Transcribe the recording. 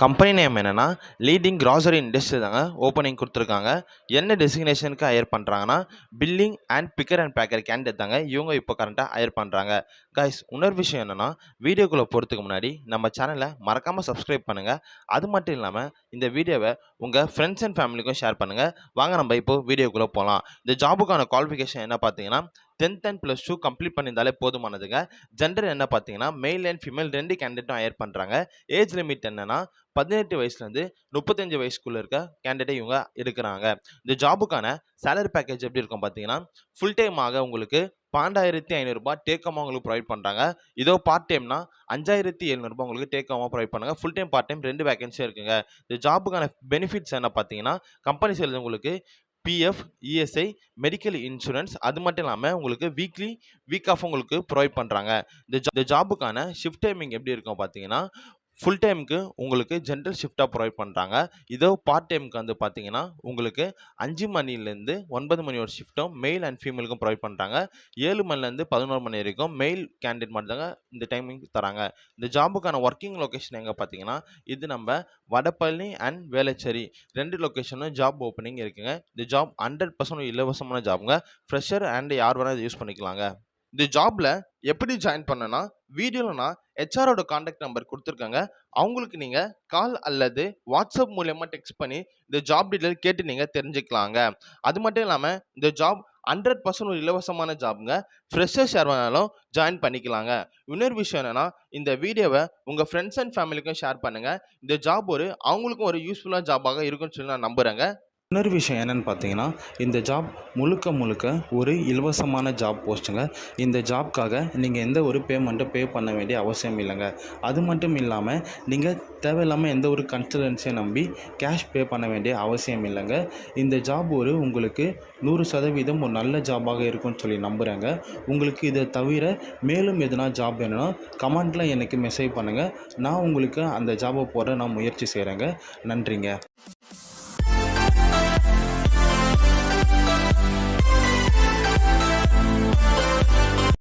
Company name என்னன்னா leading grocery industry தாங்க opening கொடுத்துருக்காங்க. என்ன டெசிக்னேஷனுக்கு ஹையர் பண்ணுறாங்கன்னா billing and bigger and Baker candidate தாங்க இவங்க இப்போ கரண்ட்டாக ஹையர் பண்ணுறாங்க. கைஸ், இன்னொரு விஷயம் என்னென்னா வீடியோக்குள்ளே போகிறதுக்கு முன்னாடி நம்ம சேனலை மறக்காமல் சப்ஸ்கிரைப் பண்ணுங்கள். அது மட்டும் இல்லாமல் இந்த வீடியோவை உங்கள் ஃப்ரெண்ட்ஸ் அண்ட் ஃபேமிலிக்கும் ஷேர் பண்ணுங்கள். வாங்க நம்ம இப்போ வீடியோக்குள்ளே போகலாம். இந்த ஜாபுக்கான குவாலிஃபிகேஷன் என்ன பார்த்தீங்கன்னா 10th and +2 கம்ப்ளீட் பண்ணியிருந்தாலே போதுமானதுங்க. ஜெண்டர் என்ன பார்த்தீங்கன்னா மேல் அண்ட் ஃபீமேல் 2 கேண்டிடேட்டும் ஹையர் பண்ணுறாங்க. ஏஜ் லிமிட் என்னன்னா 18 வயசுலேருந்து 35 வயசுக்குள்ளே இருக்க கேண்டிடேட் இவங்க இருக்கிறாங்க. இந்த ஜாபுக்கான சேலரி பேக்கேஜ் எப்படி இருக்கும் பார்த்தீங்கன்னா ஃபுல் டைம் ஆக உங்களுக்கு 12,500 ரூபாய் டேக்கமாக உங்களுக்கு ப்ரொவைட் பண்ணுறாங்க. இதோ பார்ட் டைம்னா 5,700 ரூபாய் உங்களுக்கு டேக்கமாக ப்ரொவைட் பண்ணுங்க. ஃபுல் டைம் பார்ட் டைம் 2 வேகன்சியும் இருக்குங்க. இந்த ஜாபுக்கான பெனிஃபிட்ஸ் என்ன பார்த்தீங்கன்னா கம்பெனி சைடில் உங்களுக்கு பிஎஃப், இஎஸ்ஐ, மெடிக்கல் இன்சூரன்ஸ், அது மட்டும் இல்லாமல் உங்களுக்கு வீக் ஆஃப் உங்களுக்கு ப்ரொவைட் பண்ணுறாங்க. இந்த ஜாபுக்கான ஷிஃப்ட் டைமிங் எப்படி இருக்கும் பார்த்தீங்கன்னா ஃபுல் டைமுக்கு உங்களுக்கு ஜென்ரல் ஷிஃப்டாக ப்ரொவைட் பண்ணுறாங்க. இதோ பார்ட் டைமுக்கு வந்து பார்த்தீங்கன்னா உங்களுக்கு 5 மணிலேருந்து 9 மணி ஒரு ஷிஃப்ட்டும் மெயில் அண்ட் ஃபீமேலுக்கும் ப்ரொவைட் பண்ணுறாங்க. 7 மணிலேருந்து 11 மணி வரைக்கும் மெயில் கேண்டிடேட் மட்டும் தாங்க இந்த டைமிங் தராங்க. இந்த ஜாபுக்கான ஒர்க்கிங் லொக்கேஷன் எங்கே பார்த்தீங்கன்னா இது நம்ம வடபழனி அண்ட் வேளச்சேரி 2 லொக்கேஷனும் ஜாப் ஓப்பனிங் இருக்குங்க. இந்த ஜாப் 100% இலவசமான ஜாப்புங்க. ஃப்ரெஷர் அண்ட் யார் வேணால் இதை யூஸ் பண்ணிக்கலாங்க. இந்த ஜாப்ல எப்படி ஜாயின் பண்ணனா வீடியோவில் நான் ஹெச்ஆரோட கான்டாக்ட் நம்பர் கொடுத்துருக்காங்க. அவங்களுக்கு நீங்கள் கால் அல்லது வாட்ஸ்அப் மூலயமா டெக்ஸ்ட் பண்ணி இந்த ஜாப் டீட்டெயில் கேட்டு நீங்கள் தெரிஞ்சுக்கலாங்க. அது மட்டும் இல்லாமல் இந்த ஜாப் 100% ஒரு இலவசமான ஜாப்புங்க. ஃப்ரெஷர்ஸ் யார் வேணாலும் ஜாயின் பண்ணிக்கலாங்க. இன்னொரு விஷயம் என்னென்னா இந்த வீடியோவை உங்கள் ஃப்ரெண்ட்ஸ் அண்ட் ஃபேமிலிக்கும் ஷேர் பண்ணுங்கள். இந்த ஜாப் அவங்களுக்கும் ஒரு யூஸ்ஃபுல்லான ஜாபாக இருக்குன்னு சொல்லி நான் நம்புகிறேங்க. இன்னொரு விஷயம் என்னென்னு பார்த்தீங்கன்னா இந்த ஜாப் முழுக்க ஒரு இலவசமான ஜாப் போஸ்ட்டுங்க. இந்த ஜாப்க்காக நீங்கள் எந்த ஒரு பேமெண்ட்டும் பே பண்ண வேண்டிய அவசியம் இல்லைங்க. அது மட்டும் இல்லாமல் நீங்கள் தேவையில்லாமல் எந்த ஒரு கன்சல்டன்சியை நம்பி கேஷ் பே பண்ண வேண்டிய அவசியம் இல்லைங்க. இந்த ஜாப் உங்களுக்கு 100% ஒரு நல்ல ஜாபாக இருக்கும்னு சொல்லி நம்புகிறேங்க. உங்களுக்கு இதை தவிர மேலும் எதனா ஜாப் வேணும்னா கமெண்ட்டில் எனக்கு மெசேஜ் பண்ணுங்கள். நான் உங்களுக்கு அந்த ஜாபை போட நான் முயற்சி செய்கிறேங்க. நன்றிங்க.